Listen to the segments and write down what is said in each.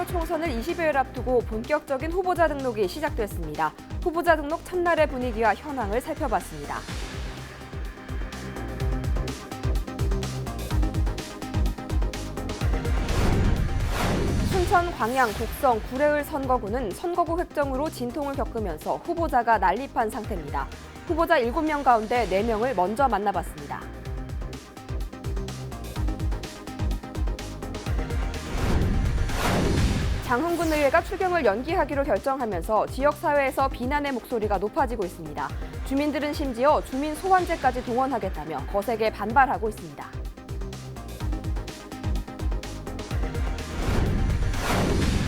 4.15 총선을 20여일 앞두고 본격적인 후보자 등록이 시작됐습니다. 후보자 등록 첫날의 분위기와 현황을 살펴봤습니다. 순천, 광양, 곡성, 구례을 선거구는 선거구 획정으로 진통을 겪으면서 후보자가 난립한 상태입니다. 후보자 7명 가운데 4명을 먼저 만나봤습니다. 장흥군 의회가 추경을 연기하기로 결정하면서 지역사회에서 비난의 목소리가 높아지고 있습니다. 주민들은 심지어 주민 소환제까지 동원하겠다며 거세게 반발하고 있습니다.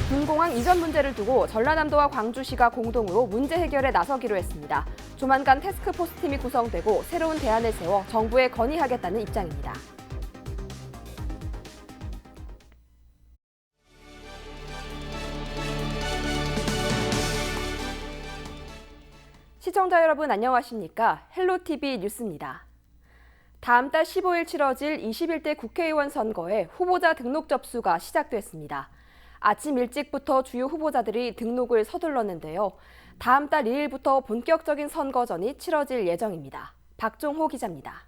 군공항 이전 문제를 두고 전라남도와 광주시가 공동으로 문제 해결에 나서기로 했습니다. 조만간 태스크포스팀이 구성되고 새로운 대안을 세워 정부에 건의하겠다는 입장입니다. 시청자 여러분 안녕하십니까? 헬로티비 뉴스입니다. 다음 달 15일 치러질 21대 국회의원 선거에 후보자 등록 접수가 시작됐습니다. 아침 일찍부터 주요 후보자들이 등록을 서둘렀는데요. 다음 달 2일부터 본격적인 선거전이 치러질 예정입니다. 박종호 기자입니다.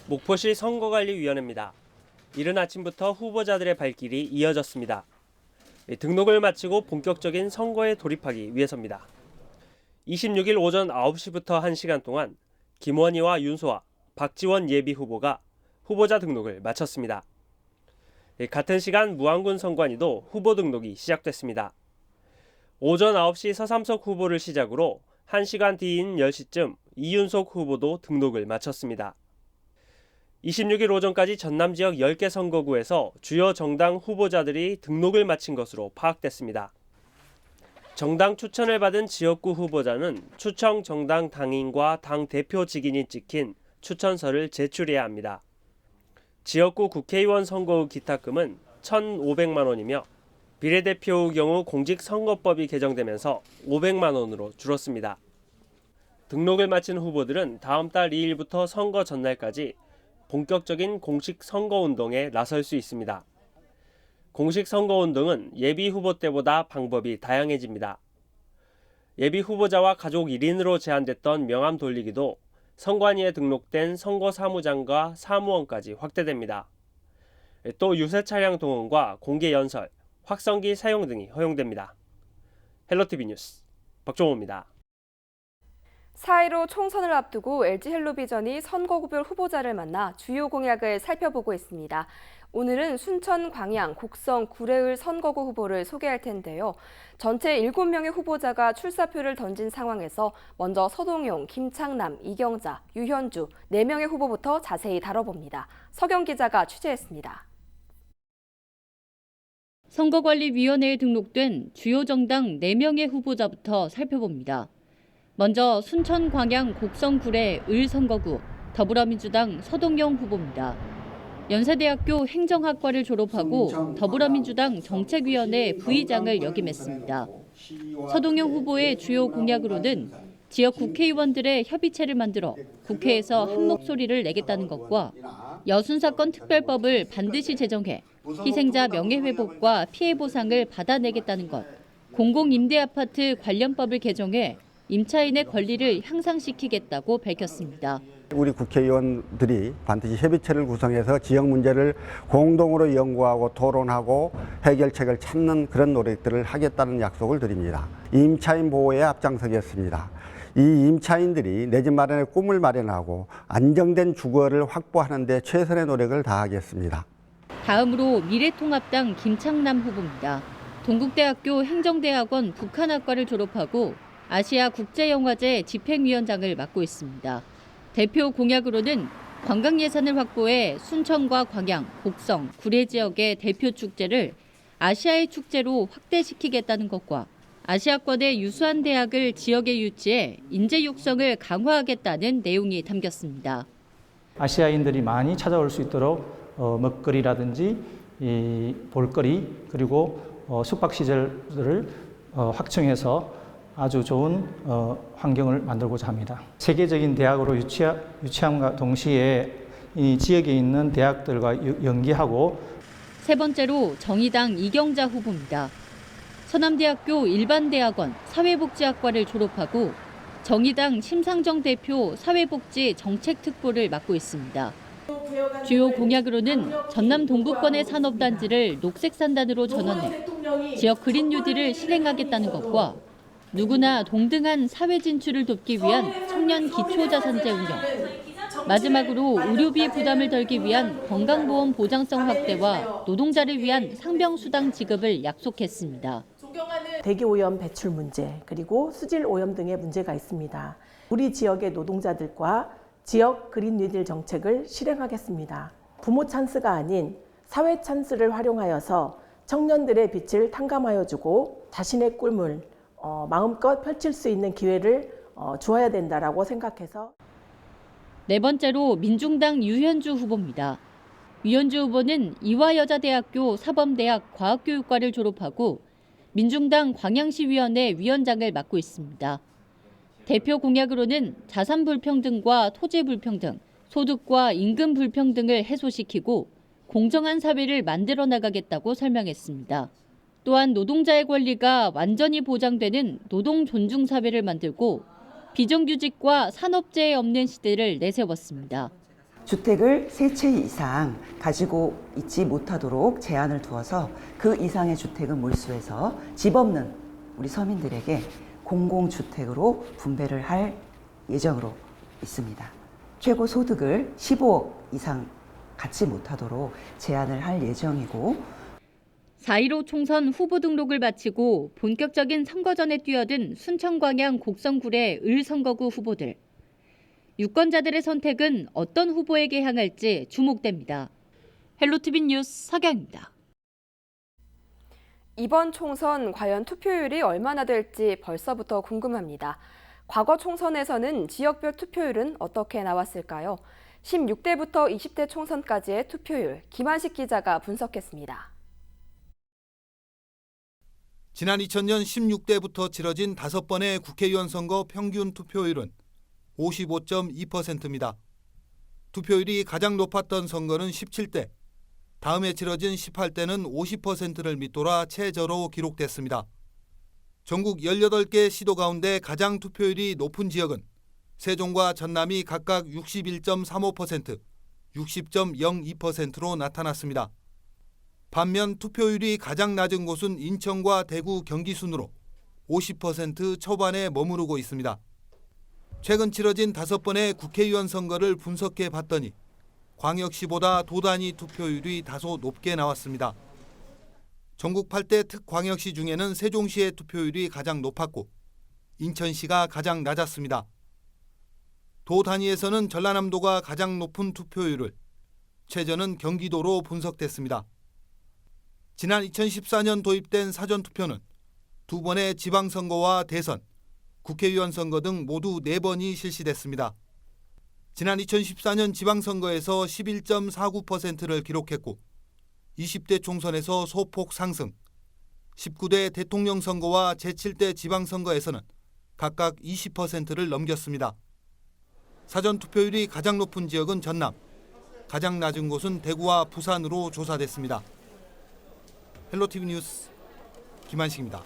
목포시 선거관리위원회입니다. 이른 아침부터 후보자들의 발길이 이어졌습니다. 등록을 마치고 본격적인 선거에 돌입하기 위해서입니다. 26일 오전 9시부터 1시간 동안 김원희와 윤소아, 박지원 예비후보가 후보자 등록을 마쳤습니다. 같은 시간 무안군 선관위도 후보 등록이 시작됐습니다. 오전 9시 서삼석 후보를 시작으로 1시간 뒤인 10시쯤 이윤석 후보도 등록을 마쳤습니다. 26일 오전까지 전남 지역 10개 선거구에서 주요 정당 후보자들이 등록을 마친 것으로 파악됐습니다. 정당 추천을 받은 지역구 후보자는 추천 정당 당인과 당 대표 직인이 찍힌 추천서를 제출해야 합니다. 지역구 국회의원 선거후 기탁금은 1,500만 원이며 비례대표의 경우 공직선거법이 개정되면서 500만 원으로 줄었습니다. 등록을 마친 후보들은 다음 달 2일부터 선거 전날까지 본격적인 공식 선거운동에 나설 수 있습니다. 공식 선거운동은 예비 후보 때보다 방법이 다양해집니다. 예비 후보자와 가족 1인으로 제한됐던 명함 돌리기도 선관위에 등록된 선거사무장과 사무원까지 확대됩니다. 또 유세 차량 동원과 공개 연설, 확성기 사용 등이 허용됩니다. 헬로티비 뉴스 박종호입니다. 4.15 총선을 앞두고 LG헬로비전이 선거구별 후보자를 만나 주요 공약을 살펴보고 있습니다. 오늘은 순천, 광양, 곡성, 구례을 선거구 후보를 소개할 텐데요. 전체 7명의 후보자가 출사표를 던진 상황에서 먼저 서동용, 김창남, 이경자, 유현주 4명의 후보부터 자세히 다뤄봅니다. 서경 기자가 취재했습니다. 선거관리위원회에 등록된 주요 정당 4명의 후보자부터 살펴봅니다. 먼저 순천, 광양, 곡성, 구례, 을 선거구 더불어민주당 서동영 후보입니다. 연세대학교 행정학과를 졸업하고 더불어민주당 정책위원회 부의장을 역임했습니다. 서동영 후보의 주요 공약으로는 지역 국회의원들의 협의체를 만들어 국회에서 한 목소리를 내겠다는 것과 여순사건 특별법을 반드시 제정해 희생자 명예회복과 피해보상을 받아내겠다는 것, 공공임대아파트 관련법을 개정해 임차인의 권리를 향상시키겠다고 밝혔습니다. 우리 국회의원들이 반드시 협의체를 구성해서 지역 문제를 공동으로 연구하고 토론하고 해결책을 찾는 그런 노력들을 하겠다는 약속을 드립니다. 임차인 보호에 앞장서겠습니다. 이 임차인들이 내 집 마련의 꿈을 마련하고 안정된 주거를 확보하는 데 최선의 노력을 다하겠습니다. 다음으로 미래통합당 김창남 후보입니다. 동국대학교 행정대학원 북한학과를 졸업하고 아시아 국제영화제 집행위원장을 맡고 있습니다. 대표 공약으로는 관광 예산을 확보해 순천과 광양, 곡성, 구례 지역의 대표 축제를 아시아의 축제로 확대시키겠다는 것과 아시아권의 유수한 대학을 지역에 유치해 인재 육성을 강화하겠다는 내용이 담겼습니다. 아시아인들이 많이 찾아올 수 있도록 먹거리라든지 볼거리 그리고 숙박시설들을 확충해서 아주 좋은 환경을 만들고자 합니다. 세계적인 대학으로 유치함과 동시에 이 지역에 있는 대학들과 연계하고 세 번째로 정의당 이경자 후보입니다. 서남대학교 일반대학원 사회복지학과를 졸업하고 정의당 심상정 대표 사회복지 정책특보를 맡고 있습니다. 주요 공약으로는 전남 동구권의 산업단지를 녹색산단으로 전환해 지역 그린 뉴딜을 실행하겠다는 것과 누구나 동등한 사회 진출을 돕기 위한 청년 기초자산제 운영, 마지막으로 의료비 부담을 덜기 위한 건강보험 보장성 확대와 노동자를 위한 상병수당 지급을 약속했습니다. 대기오염 배출 문제, 그리고 수질 오염 등의 문제가 있습니다. 우리 지역의 노동자들과 지역 그린 뉴딜 정책을 실행하겠습니다. 부모 찬스가 아닌 사회 찬스를 활용하여서 청년들의 빛을 탕감하여주고 자신의 꿈을 마음껏 펼칠 수 있는 기회를 주어야 된다라고 생각해서. 네 번째로 민중당 유현주 후보입니다. 유현주 후보는 이화여자대학교 사범대학 과학교육과를 졸업하고 민중당 광양시위원회 위원장을 맡고 있습니다. 대표 공약으로는 자산 불평등과 토지 불평등, 소득과 임금 불평등을 해소시키고 공정한 사회를 만들어 나가겠다고 설명했습니다. 또한 노동자의 권리가 완전히 보장되는 노동 존중 사회를 만들고 비정규직과 산업재해 없는 시대를 내세웠습니다. 주택을 3채 이상 가지고 있지 못하도록 제한을 두어서 그 이상의 주택은 몰수해서 집 없는 우리 서민들에게 공공주택으로 분배를 할 예정으로 있습니다. 최고 소득을 15억 이상 갖지 못하도록 제한을 할 예정이고 4.15 총선 후보 등록을 마치고 본격적인 선거전에 뛰어든 순천 광양 곡성구례 을선거구 후보들. 유권자들의 선택은 어떤 후보에게 향할지 주목됩니다. 헬로티비 뉴스 서경입니다. 이번 총선 과연 투표율이 얼마나 될지 벌써부터 궁금합니다. 과거 총선에서는 지역별 투표율은 어떻게 나왔을까요? 16대부터 20대 총선까지의 투표율, 김한식 기자가 분석했습니다. 지난 2000년 16대부터 치러진 5번의 국회의원 선거 평균 투표율은 55.2%입니다. 투표율이 가장 높았던 선거는 17대, 다음에 치러진 18대는 50%를 밑돌아 최저로 기록됐습니다. 전국 18개 시도 가운데 가장 투표율이 높은 지역은 세종과 전남이 각각 61.35%, 60.02%로 나타났습니다. 반면 투표율이 가장 낮은 곳은 인천과 대구, 경기 순으로 50% 초반에 머무르고 있습니다. 최근 치러진 5번의 국회의원 선거를 분석해 봤더니 광역시보다 도단위 투표율이 다소 높게 나왔습니다. 전국 8대 특광역시 중에는 세종시의 투표율이 가장 높았고 인천시가 가장 낮았습니다. 도 단위에서는 전라남도가 가장 높은 투표율을, 최저는 경기도로 분석됐습니다. 지난 2014년 도입된 사전투표는 2번의 지방선거와 대선, 국회의원 선거 등 모두 4번이 실시됐습니다. 지난 2014년 지방선거에서 11.49%를 기록했고 20대 총선에서 소폭 상승, 19대 대통령 선거와 제7대 지방선거에서는 각각 20%를 넘겼습니다. 사전투표율이 가장 높은 지역은 전남, 가장 낮은 곳은 대구와 부산으로 조사됐습니다. 헬로티비 뉴스 김한식입니다.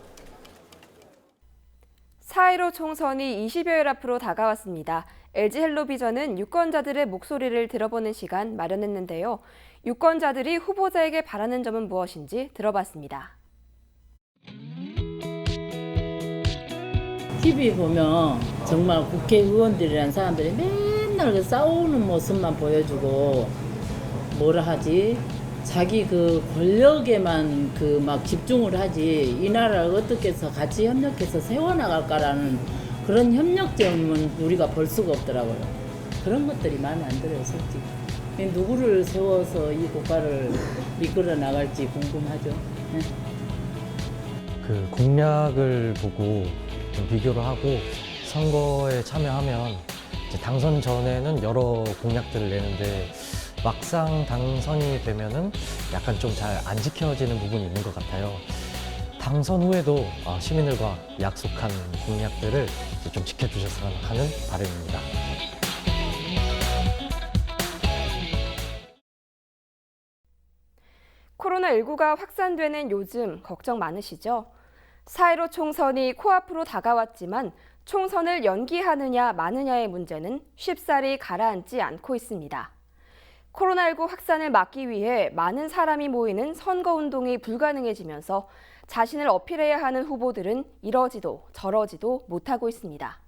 4.15 총선이 20여일 앞으로 다가왔습니다. LG헬로비전은 유권자들의 목소리를 들어보는 시간 마련했는데요. 유권자들이 후보자에게 바라는 점은 무엇인지 들어봤습니다. TV 보면 정말 국회의원들이란 사람들이 맨날 그 싸우는 모습만 보여주고 뭐라 하지? 자기 그 권력에만 그 막 집중을 하지 이 나라를 어떻게 해서 같이 협력해서 세워나갈까라는 그런 협력점은 우리가 볼 수가 없더라고요. 그런 것들이 마음에 안 들어요, 솔직히. 누구를 세워서 이 국가를 이끌어 나갈지 궁금하죠. 네. 그 공약을 보고 좀 비교를 하고 선거에 참여하면 이제 당선 전에는 여러 공약들을 내는데 막상 당선이 되면은 약간 좀 잘 안 지켜지는 부분이 있는 것 같아요. 당선 후에도 시민들과 약속한 공약들을 좀 지켜주셨으면 하는 바람입니다. 코로나19가 확산되는 요즘 걱정 많으시죠? 4.15 총선이 코앞으로 다가왔지만 총선을 연기하느냐 마느냐의 문제는 쉽사리 가라앉지 않고 있습니다. 코로나19 확산을 막기 위해 많은 사람이 모이는 선거운동이 불가능해지면서 자신을 어필해야 하는 후보들은 이러지도 저러지도 못하고 있습니다.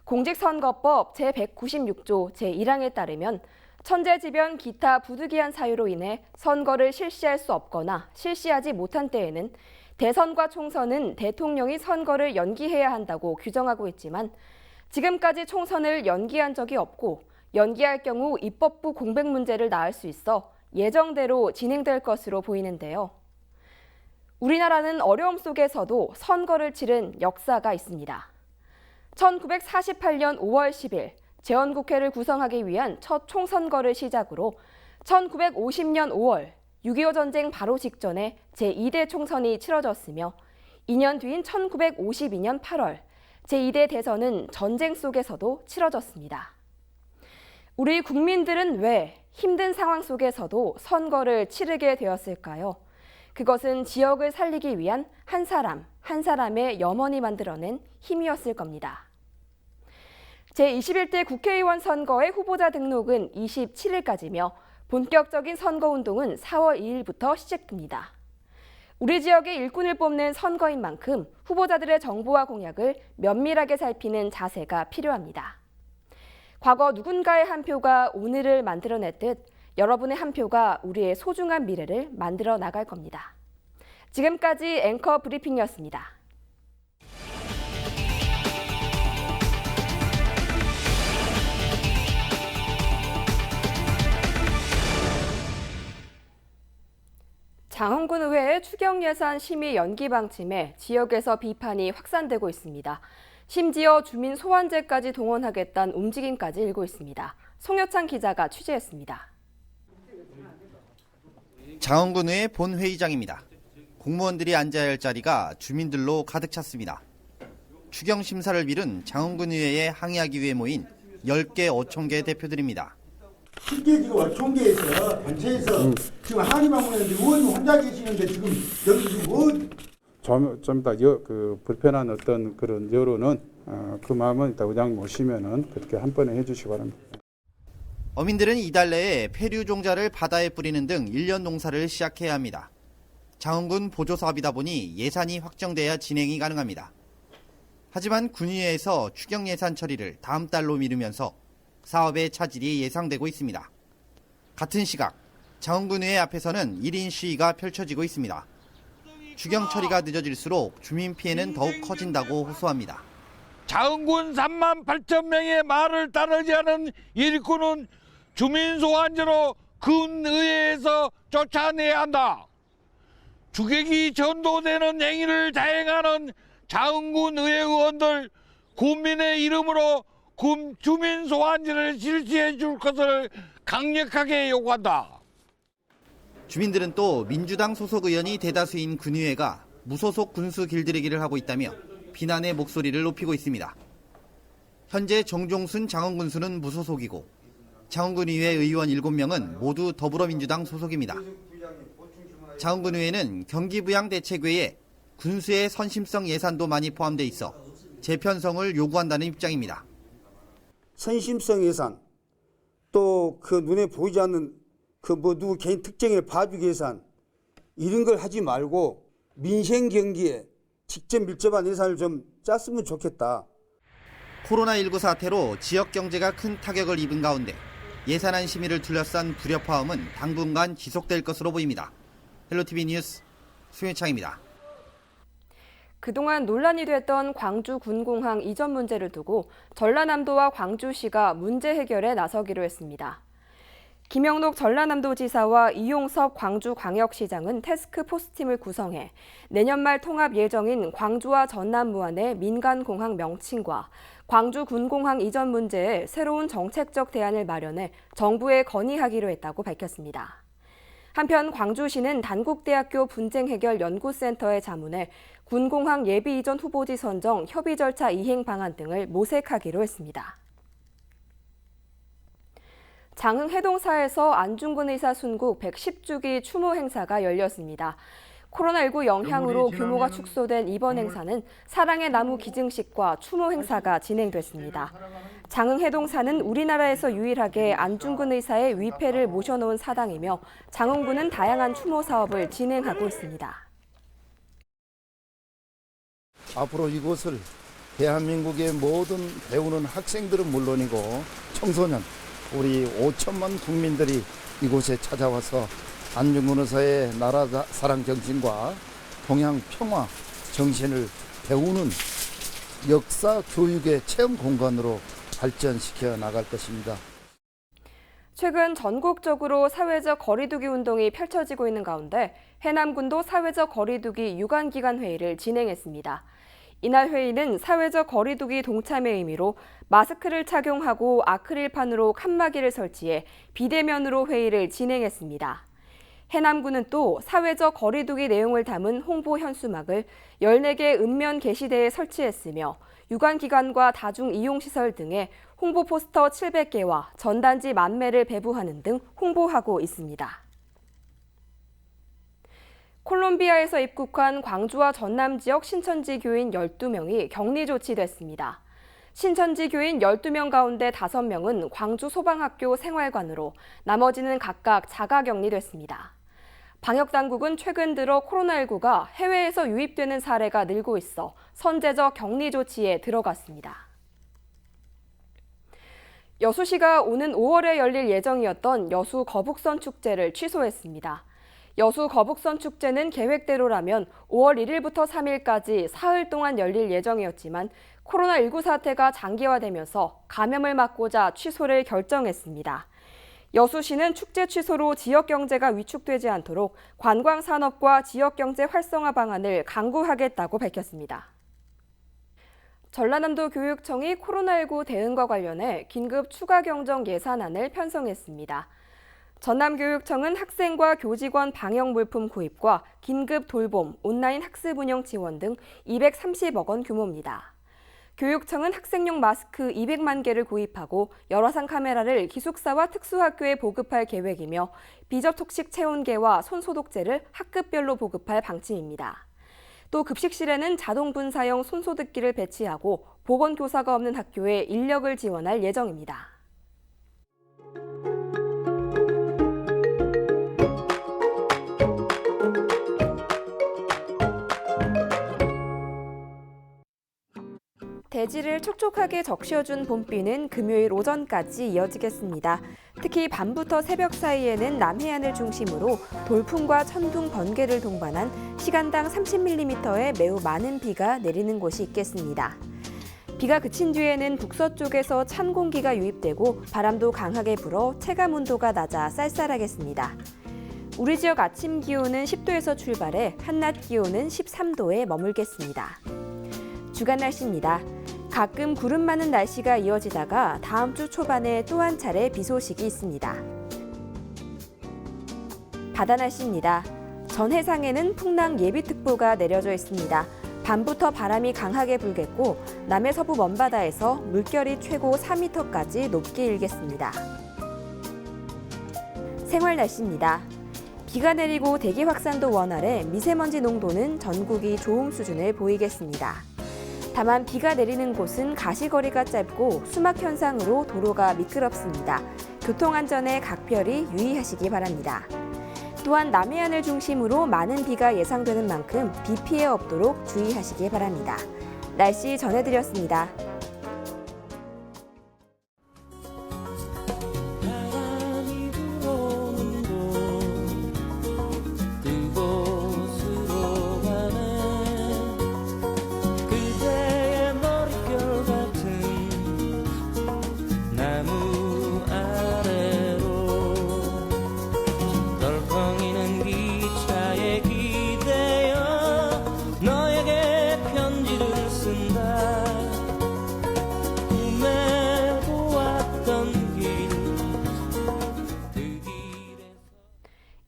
공직선거법 제196조 제1항에 따르면 천재지변 기타 부득이한 사유로 인해 선거를 실시할 수 없거나 실시하지 못한 때에는 대선과 총선은 대통령이 선거를 연기해야 한다고 규정하고 있지만 지금까지 총선을 연기한 적이 없고 연기할 경우 입법부 공백 문제를 낳을 수 있어 예정대로 진행될 것으로 보이는데요. 우리나라는 어려움 속에서도 선거를 치른 역사가 있습니다. 1948년 5월 10일 재헌국회를 구성하기 위한 첫 총선거를 시작으로 1950년 5월 6.25 전쟁 바로 직전에 제2대 총선이 치러졌으며 2년 뒤인 1952년 8월 제2대 대선은 전쟁 속에서도 치러졌습니다. 우리 국민들은 왜 힘든 상황 속에서도 선거를 치르게 되었을까요? 그것은 지역을 살리기 위한 한 사람, 한 사람의 염원이 만들어낸 힘이었을 겁니다. 제21대 국회의원 선거의 후보자 등록은 27일까지며 본격적인 선거운동은 4월 2일부터 시작됩니다. 우리 지역의 일꾼을 뽑는 선거인 만큼 후보자들의 정보와 공약을 면밀하게 살피는 자세가 필요합니다. 과거 누군가의 한 표가 오늘을 만들어냈듯 여러분의 한 표가 우리의 소중한 미래를 만들어 나갈 겁니다. 지금까지 앵커 브리핑이었습니다. 장흥군의회의 추경예산 심의 연기 방침에 지역에서 비판이 확산되고 있습니다. 심지어 주민 소환제까지 동원하겠다는 움직임까지 일고 있습니다. 송여찬 기자가 취재했습니다. 장흥군의회 본회의장입니다. 공무원들이 앉아야 할 자리가 주민들로 가득 찼습니다. 추경 심사를 미룬 장흥군의회에 항의하기 위해 모인 10개, 5천 개 대표들입니다. 실제 지금 총계에서 단체에서 지금 항의만 하는데 의원이 혼자 계시는데 지금 여기 지금 뭐 좀 더 불편한 어떤 그런 여론은 그 마음은 일단 의장님 오시면은 그렇게 한 번에 해주시기 바랍니다. 어민들은 이달 내에 폐류 종자를 바다에 뿌리는 등 1년 농사를 시작해야 합니다. 장흥군 보조 사업이다 보니 예산이 확정돼야 진행이 가능합니다. 하지만 군의회에서 추경 예산 처리를 다음 달로 미루면서 사업의 차질이 예상되고 있습니다. 같은 시각 장흥군의회 앞에서는 1인 시위가 펼쳐지고 있습니다. 추경 처리가 늦어질수록 주민 피해는 더욱 커진다고 호소합니다. 장흥군 3만 8천 명의 말을 따르지 않은 일꾼은 주민 소환제로 군의회에서 쫓아내야 한다. 주객이 전도되는 행위를 자행하는 장흥군 의회 의원들 군민의 이름으로 주민 소환제를 실시해 줄 것을 강력하게 요구한다. 주민들은 또 민주당 소속 의원이 대다수인 군의회가 무소속 군수 길들이기를 하고 있다며 비난의 목소리를 높이고 있습니다. 현재 정종순 장흥군수는 무소속이고 장흥군의회 의원 7명은 모두 더불어민주당 소속입니다. 장흥군의회는 경기부양대책회에 군수의 선심성 예산도 많이 포함돼 있어 재편성을 요구한다는 입장입니다. 선심성 예산 또 그 눈에 보이지 않는 누구 개인 특정인을 봐주기 위해서 이런 걸 하지 말고 민생 경기에 직접 밀접한 예산을 좀 짰으면 좋겠다. 코로나19 사태로 지역 경제가 큰 타격을 입은 가운데 예산안 심의를 둘러싼 불협화음은 당분간 지속될 것으로 보입니다. 헬로티비 뉴스 송혜창입니다. 그동안 논란이 됐던 광주 군공항 이전 문제를 두고 전라남도와 광주시가 문제 해결에 나서기로 했습니다. 김영록 전라남도지사와 이용섭 광주광역시장은 태스크포스팀을 구성해 내년 말 통합 예정인 광주와 전남 무안의 민간공항 명칭과 광주 군공항 이전 문제에 새로운 정책적 대안을 마련해 정부에 건의하기로 했다고 밝혔습니다. 한편 광주시는 단국대학교 분쟁해결연구센터에 자문해 군공항 예비 이전 후보지 선정 협의 절차 이행 방안 등을 모색하기로 했습니다. 장흥 해동사에서 안중근 의사 순국 110주기 추모 행사가 열렸습니다. 코로나19 영향으로 규모가 축소된 이번 행사는 사랑의 나무 기증식과 추모 행사가 진행됐습니다. 장흥 해동사는 우리나라에서 유일하게 안중근 의사의 위패를 모셔놓은 사당이며 장흥군은 다양한 추모 사업을 진행하고 있습니다. 앞으로 이곳을 대한민국의 모든 배우는 학생들은 물론이고 청소년, 우리 5천만 국민들이 이곳에 찾아와서 안중근 의사의 나라 사랑 정신과 동양 평화 정신을 배우는 역사 교육의 체험 공간으로 발전시켜 나갈 것입니다. 최근 전국적으로 사회적 거리두기 운동이 펼쳐지고 있는 가운데 해남군도 사회적 거리두기 유관기관 회의를 진행했습니다. 이날 회의는 사회적 거리두기 동참의 의미로 마스크를 착용하고 아크릴판으로 칸막이를 설치해 비대면으로 회의를 진행했습니다. 해남군은 또 사회적 거리두기 내용을 담은 홍보 현수막을 14개 읍면 게시대에 설치했으며 유관기관과 다중이용시설 등에 홍보 포스터 700개와 전단지 10,000매를 배부하는 등 홍보하고 있습니다. 콜롬비아에서 입국한 광주와 전남 지역 신천지 교인 12명이 격리 조치됐습니다. 신천지 교인 12명 가운데 5명은 광주 소방학교 생활관으로 나머지는 각각 자가격리됐습니다. 방역당국은 최근 들어 코로나19가 해외에서 유입되는 사례가 늘고 있어 선제적 격리 조치에 들어갔습니다. 여수시가 오는 5월에 열릴 예정이었던 여수 거북선 축제를 취소했습니다. 여수 거북선 축제는 계획대로라면 5월 1일부터 3일까지 사흘 동안 열릴 예정이었지만 코로나19 사태가 장기화되면서 감염을 막고자 취소를 결정했습니다. 여수시는 축제 취소로 지역경제가 위축되지 않도록 관광산업과 지역경제 활성화 방안을 강구하겠다고 밝혔습니다. 전라남도 교육청이 코로나19 대응과 관련해 긴급 추가 경정 예산안을 편성했습니다. 전남교육청은 학생과 교직원 방역 물품 구입과 긴급 돌봄, 온라인 학습 운영 지원 등 230억 원 규모입니다. 교육청은 학생용 마스크 200만 개를 구입하고 열화상 카메라를 기숙사와 특수학교에 보급할 계획이며 비접촉식 체온계와 손소독제를 학급별로 보급할 방침입니다. 또 급식실에는 자동 분사형 손소독기를 배치하고 보건교사가 없는 학교에 인력을 지원할 예정입니다. 대지를 촉촉하게 적셔준 봄비는 금요일 오전까지 이어지겠습니다. 특히 밤부터 새벽 사이에는 남해안을 중심으로 돌풍과 천둥, 번개를 동반한 시간당 30mm의 매우 많은 비가 내리는 곳이 있겠습니다. 비가 그친 뒤에는 북서쪽에서 찬 공기가 유입되고 바람도 강하게 불어 체감 온도가 낮아 쌀쌀하겠습니다. 우리 지역 아침 기온은 10도에서 출발해 한낮 기온은 13도에 머물겠습니다. 주간 날씨입니다. 가끔 구름 많은 날씨가 이어지다가 다음 주 초반에 또 한 차례 비 소식이 있습니다. 바다 날씨입니다. 전 해상에는 풍랑 예비특보가 내려져 있습니다. 밤부터 바람이 강하게 불겠고 남해 서부 먼바다에서 물결이 최고 4m까지 높게 일겠습니다. 생활 날씨입니다. 비가 내리고 대기 확산도 원활해 미세먼지 농도는 전국이 좋음 수준을 보이겠습니다. 다만 비가 내리는 곳은 가시거리가 짧고 수막 현상으로 도로가 미끄럽습니다. 교통안전에 각별히 유의하시기 바랍니다. 또한 남해안을 중심으로 많은 비가 예상되는 만큼 비 피해 없도록 주의하시기 바랍니다. 날씨 전해드렸습니다.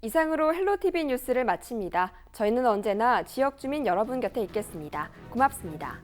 이상으로 헬로티비 뉴스를 마칩니다. 저희는 언제나 지역 주민 여러분 곁에 있겠습니다. 고맙습니다.